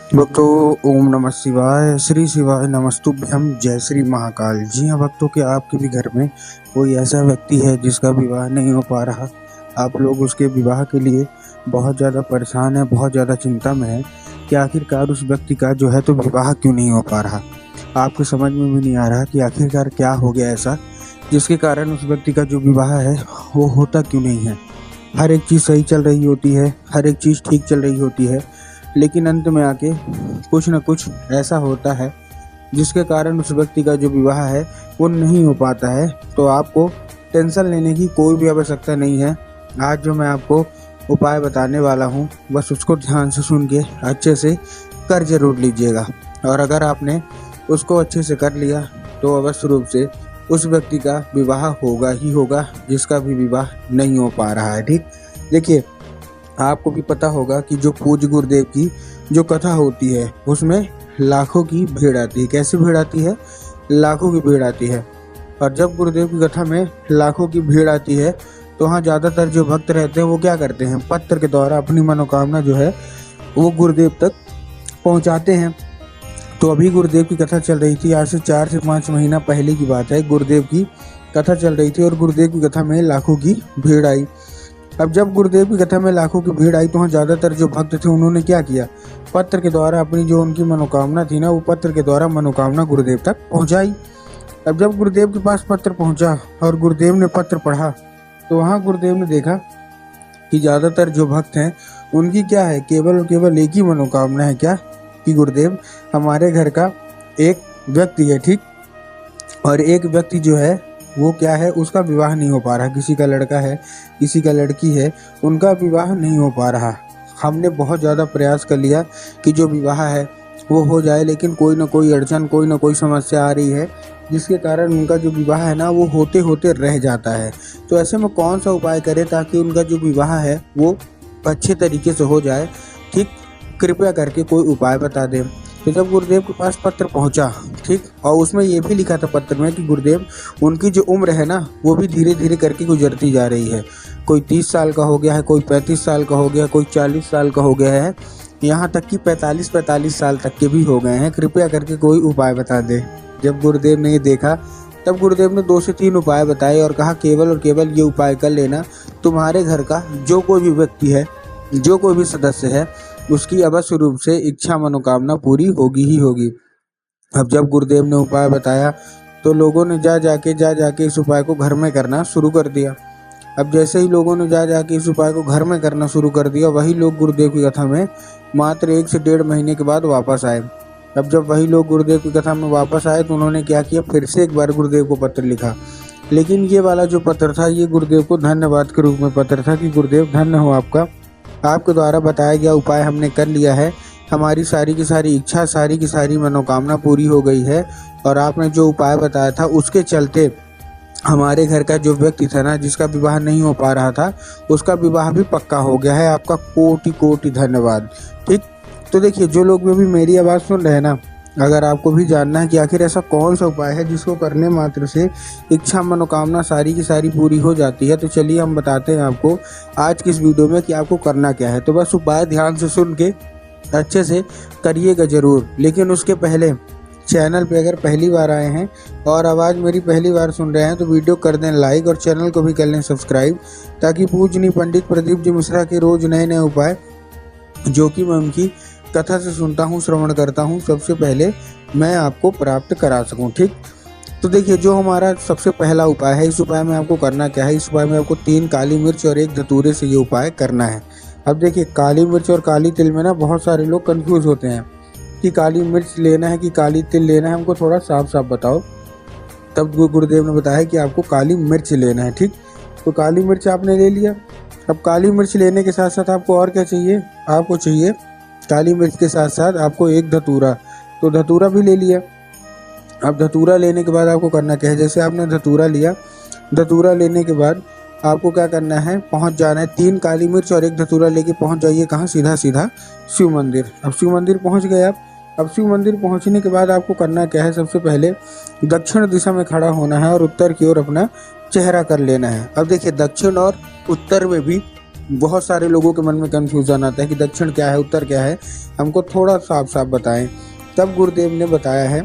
भक्तों, ओम नमः शिवाय, श्री शिवाय नमस्तुभ्यम, जय श्री महाकाल। जी हाँ भक्तों, के आपके भी घर में कोई ऐसा व्यक्ति है जिसका विवाह नहीं हो पा रहा। आप लोग उसके विवाह के लिए बहुत ज़्यादा परेशान हैं, बहुत ज़्यादा चिंता में हैं कि आखिरकार उस व्यक्ति का जो है तो विवाह क्यों नहीं हो पा रहा। आपको समझ में भी नहीं आ रहा कि आखिरकार क्या हो गया ऐसा जिसके कारण उस व्यक्ति का जो विवाह है वो होता क्यों नहीं है। हर एक चीज़ सही चल रही होती है, हर एक चीज़ ठीक चल रही होती है, लेकिन अंत में आके कुछ न कुछ ऐसा होता है जिसके कारण उस व्यक्ति का जो विवाह है वो नहीं हो पाता है। तो आपको टेंशन लेने की कोई भी आवश्यकता नहीं है। आज जो मैं आपको उपाय बताने वाला हूँ बस उसको ध्यान से सुन के अच्छे से कर जरूर लीजिएगा, और अगर आपने उसको अच्छे से कर लिया तो अवश्य रूप से उस व्यक्ति का विवाह होगा ही होगा जिसका भी विवाह नहीं हो पा रहा है। ठीक, देखिए, आपको भी पता होगा कि जो पूज्य गुरुदेव की जो कथा होती है उसमें लाखों की भीड़ आती है। कैसी भीड़ आती है? लाखों की भीड़ आती है। और जब गुरुदेव की कथा में लाखों की भीड़ आती है तो वहाँ ज़्यादातर जो भक्त रहते हैं वो क्या करते हैं, पत्र के द्वारा अपनी मनोकामना जो है वो गुरुदेव तक पहुँचाते हैं। तो अभी गुरुदेव की कथा चल रही थी, आज से 4 से 5 महीना पहले की बात है। गुरुदेव की कथा चल रही थी और गुरुदेव की कथा में लाखों की भीड़ आई। अब जब गुरुदेव की कथा में लाखों की भीड़ आई तो वहाँ ज़्यादातर जो भक्त थे उन्होंने क्या किया, पत्र के द्वारा अपनी जो उनकी मनोकामना थी ना वो पत्र के द्वारा मनोकामना गुरुदेव तक पहुँचाई। अब जब गुरुदेव के पास पत्र पहुँचा और गुरुदेव ने पत्र पढ़ा तो वहाँ गुरुदेव ने देखा कि ज़्यादातर जो भक्त हैं उनकी क्या है, केवल और केवल एक ही मनोकामना है, क्या कि गुरुदेव हमारे घर का एक व्यक्ति है, ठीक, और एक व्यक्ति जो है वो क्या है, उसका विवाह नहीं हो पा रहा। किसी का लड़का है, किसी का लड़की है, उनका विवाह नहीं हो पा रहा। हमने बहुत ज़्यादा प्रयास कर लिया कि जो विवाह है वो हो जाए, लेकिन कोई ना कोई अड़चन, कोई ना कोई समस्या आ रही है जिसके कारण उनका जो विवाह है ना वो होते होते रह जाता है। तो ऐसे में कौन सा उपाय करें ताकि उनका जो विवाह है वो अच्छे तरीके से हो जाए, ठीक, कृपया करके कोई उपाय बता दें। तो जब गुरुदेव के पास पत्र पहुंचा, ठीक, और उसमें ये भी लिखा था पत्र में कि गुरुदेव उनकी जो उम्र है ना वो भी धीरे धीरे करके गुजरती जा रही है। कोई 30 साल का हो गया है, कोई 35 साल का हो गया, कोई 40 साल का हो गया है, यहाँ तक कि 45 साल तक के भी हो गए हैं। कृपया करके कोई उपाय बता दे। जब गुरुदेव ने ये देखा तब गुरुदेव ने 2 से 3 उपाय बताए और कहा केवल और केवल ये उपाय कर लेना, तुम्हारे घर का जो कोई भी व्यक्ति है, जो कोई भी सदस्य है, उसकी अवश्य रूप से इच्छा मनोकामना पूरी होगी ही होगी। अब जब गुरुदेव ने उपाय बताया तो लोगों ने जा जाके इस उपाय को घर में करना शुरू कर दिया। अब जैसे ही लोगों ने जा जाके इस उपाय को घर में करना शुरू कर दिया, वही लोग गुरुदेव की कथा में मात्र 1 से 1.5 महीने के बाद वापस आए। अब जब वही लोग गुरुदेव की कथा में वापस आए तो उन्होंने क्या किया, फिर से एक बार गुरुदेव को पत्र लिखा। लेकिन ये वाला जो पत्र था ये गुरुदेव को धन्यवाद के रूप में पत्र था कि गुरुदेव धन्य हो आपका, आपके द्वारा बताया गया उपाय हमने कर लिया है, हमारी सारी की सारी इच्छा, सारी की सारी मनोकामना पूरी हो गई है, और आपने जो उपाय बताया था उसके चलते हमारे घर का जो व्यक्ति था ना जिसका विवाह नहीं हो पा रहा था उसका विवाह भी पक्का हो गया है। आपका कोटि कोटि धन्यवाद। ठीक, तो देखिए, जो लोग भी मेरी आवाज़ सुन रहे हैं ना, अगर आपको भी जानना है कि आखिर ऐसा कौन सा उपाय है जिसको करने मात्र से इच्छा मनोकामना सारी की सारी पूरी हो जाती है, तो चलिए हम बताते हैं आपको आज की इस वीडियो में कि आपको करना क्या है। तो बस उपाय ध्यान से सुन के अच्छे से करिएगा ज़रूर। लेकिन उसके पहले चैनल पे अगर पहली बार आए हैं और आवाज़ मेरी पहली बार सुन रहे हैं तो वीडियो कर दें लाइक और चैनल को भी कर लें सब्सक्राइब, ताकि पूजनीय पंडित प्रदीप जी मिश्रा के रोज़ नए नए उपाय जो कि मैं उनकी कथा से सुनता हूँ, श्रवण करता हूँ, सबसे पहले मैं आपको प्राप्त करा सकूँ। ठीक, तो देखिए, जो हमारा सबसे पहला उपाय है, इस उपाय में आपको करना क्या है, इस उपाय में आपको 3 काली मिर्च और 1 धतूरे से ये उपाय करना है। अब देखिए, काली मिर्च और काली तिल में ना बहुत सारे लोग कंफ्यूज होते हैं कि काली मिर्च लेना है कि काली तिल लेना है, हमको थोड़ा साफ साफ बताओ। तब गुरुदेव ने बताया कि आपको काली मिर्च लेना है। ठीक, तो काली मिर्च आपने ले लिया। अब काली मिर्च लेने के साथ साथ आपको और क्या चाहिए, आपको चाहिए काली मिर्च के साथ साथ आपको 1 धतूरा, तो धतूरा भी ले लिया। अब धतूरा लेने के बाद आपको करना क्या है, जैसे आपने धतूरा लिया, धतूरा लेने के बाद आपको क्या करना है, पहुंच जाना है, 3 काली मिर्च और 1 धतूरा लेके पहुंच जाइए कहाँ, सीधा सीधा शिव मंदिर। अब शिव मंदिर पहुंच गए आप। अब शिव मंदिर पहुंचने के बाद आपको करना क्या है, सबसे पहले दक्षिण दिशा में खड़ा होना है और उत्तर की ओर अपना चेहरा कर लेना है। अब देखिए, दक्षिण और उत्तर में भी बहुत सारे लोगों के मन में कन्फ्यूज़न आता है कि दक्षिण क्या है, उत्तर क्या है, हमको थोड़ा साफ साफ बताएं। तब गुरुदेव ने बताया है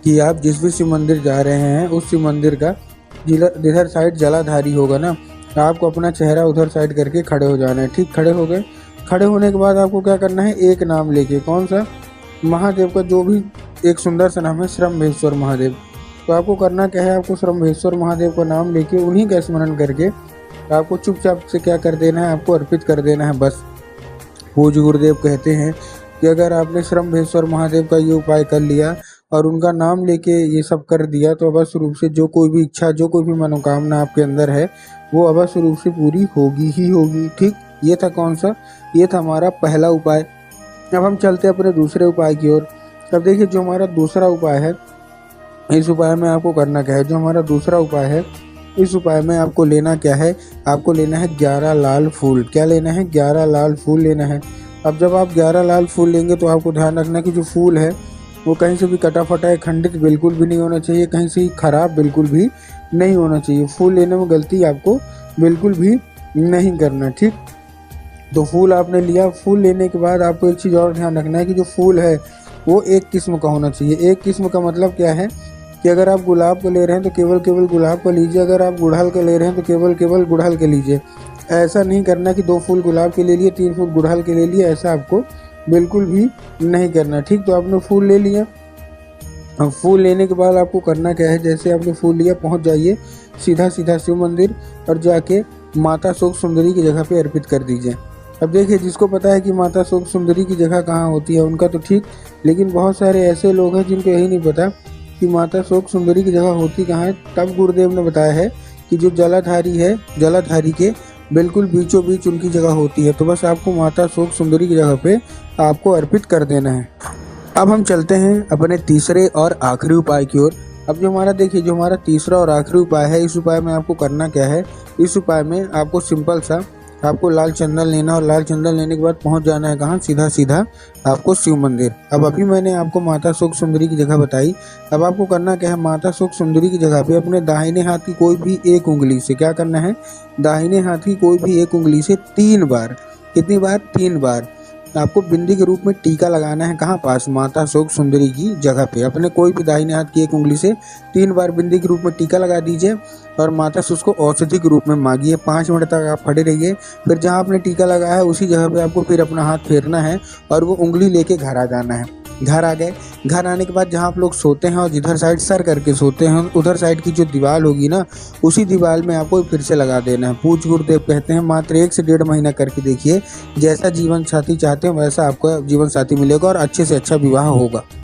कि आप जिस भी शिव मंदिर जा रहे हैं उस शिव मंदिर का जिधर साइड जलाधारी होगा ना, आपको अपना चेहरा उधर साइड करके खड़े हो जाना है। ठीक, खड़े हो गए। खड़े होने के बाद आपको क्या करना है, एक नाम लेके, कौन सा, महादेव का जो भी एक सुंदर सा नाम है, श्रम्भेश्वर महादेव। तो आपको करना क्या है, आपको श्रम्भेश्वर महादेव का नाम लेके उन्हीं का स्मरण करके आपको चुपचाप से क्या कर देना है, आपको अर्पित कर देना है बस। पूज्य गुरुदेव कहते हैं कि अगर आपने श्रम्भेश्वर महादेव का ये उपाय कर लिया और उनका नाम लेके ये सब कर दिया तो अवश्य रूप से जो कोई भी इच्छा, जो कोई भी मनोकामना आपके अंदर है वो अवश्य रूप से पूरी होगी ही होगी। ठीक, ये था कौन सा, ये था हमारा पहला उपाय। अब हम चलते हैं अपने दूसरे उपाय की ओर। अब देखिए जो हमारा दूसरा उपाय है, इस उपाय में आपको करना क्या है, जो हमारा दूसरा उपाय है इस उपाय में आपको लेना क्या है, आपको लेना है 11 लाल फूल। क्या लेना है, 11 लाल फूल लेना है। अब जब आप 11 लाल फूल लेंगे तो आपको ध्यान रखना कि जो फूल है वो कहीं से भी कटा फटा है, खंडित बिल्कुल भी नहीं होना चाहिए, कहीं से ही खराब बिल्कुल भी नहीं होना चाहिए। फूल लेने में गलती आपको बिल्कुल भी नहीं करना। ठीक, तो फूल आपने लिया। फूल लेने के बाद आपको एक चीज़ और ध्यान रखना है कि जो फूल है वो एक किस्म का होना चाहिए। एक किस्म का मतलब क्या है कि अगर आप गुलाब को ले रहे हैं तो केवल गुलाब का लीजिए, अगर आप गुड़हल का ले रहे हैं तो केवल गुड़हल के लीजिए। ऐसा नहीं करना कि 2 फूल गुलाब के ले लिए, 3 फूल गुड़हल के ले लिए, ऐसा आपको बिल्कुल भी नहीं करना। ठीक, तो आपने फूल ले लिया। अब फूल लेने के बाद आपको करना क्या है, जैसे आपने फूल लिया पहुंच जाइए सीधा शिव मंदिर और जाके माता शोक सुंदरी की जगह पे अर्पित कर दीजिए। अब देखिए जिसको पता है कि माता शोक सुंदरी की जगह कहाँ होती है उनका तो ठीक, लेकिन बहुत सारे ऐसे लोग हैं जिनको यही नहीं पता कि माता शोक सुंदरी की जगह होती कहाँ है। तब गुरुदेव ने बताया है कि जो जलाधारी है, जलाधारी के बिल्कुल बीचों बीच उनकी जगह होती है। तो बस आपको माता शोक सुंदरी की जगह पे आपको अर्पित कर देना है। अब हम चलते हैं अपने तीसरे और आखिरी उपाय की ओर। अब जो हमारा देखिए जो हमारा तीसरा और आखिरी उपाय है, इस उपाय में आपको करना क्या है, इस उपाय में आपको सिंपल सा आपको लाल चंदन लेना और लाल चंदन लेने के बाद पहुंच जाना है कहाँ, सीधा आपको शिव मंदिर। अब अभी मैंने आपको माता शोक सुंदरी की जगह बताई। अब आपको करना क्या है, माता शोक सुंदरी की जगह पे अपने दाहिने हाथ की कोई भी एक उंगली से क्या करना है, दाहिने हाथ की कोई भी एक उंगली से 3 बार, कितनी बार, 3 बार आपको बिंदी के रूप में टीका लगाना है। कहाँ पास, माता शोक सुंदरी की जगह पे अपने कोई भी दाहिने हाथ की एक उंगली से 3 बार बिंदी के रूप में टीका लगा दीजिए और माता से उसको औषधि के रूप में मांगिए। 5 मिनट तक आप खड़े रहिए। फिर जहाँ आपने टीका लगाया है उसी जगह पे आपको फिर अपना हाथ फेरना है और वो उंगली लेके घर आ जाना है। घर आ गए, घर आने के बाद जहाँ आप लोग सोते हैं और जिधर साइड सर करके सोते हैं उधर साइड की जो दीवार होगी ना, उसी दीवार में आपको फिर से लगा देना है। पूज्य गुरुदेव कहते हैं मात्र 1 से 1.5 महीना करके देखिए, जैसा जीवन साथी चाहते हैं वैसा आपको जीवन साथी मिलेगा और अच्छे से अच्छा विवाह होगा।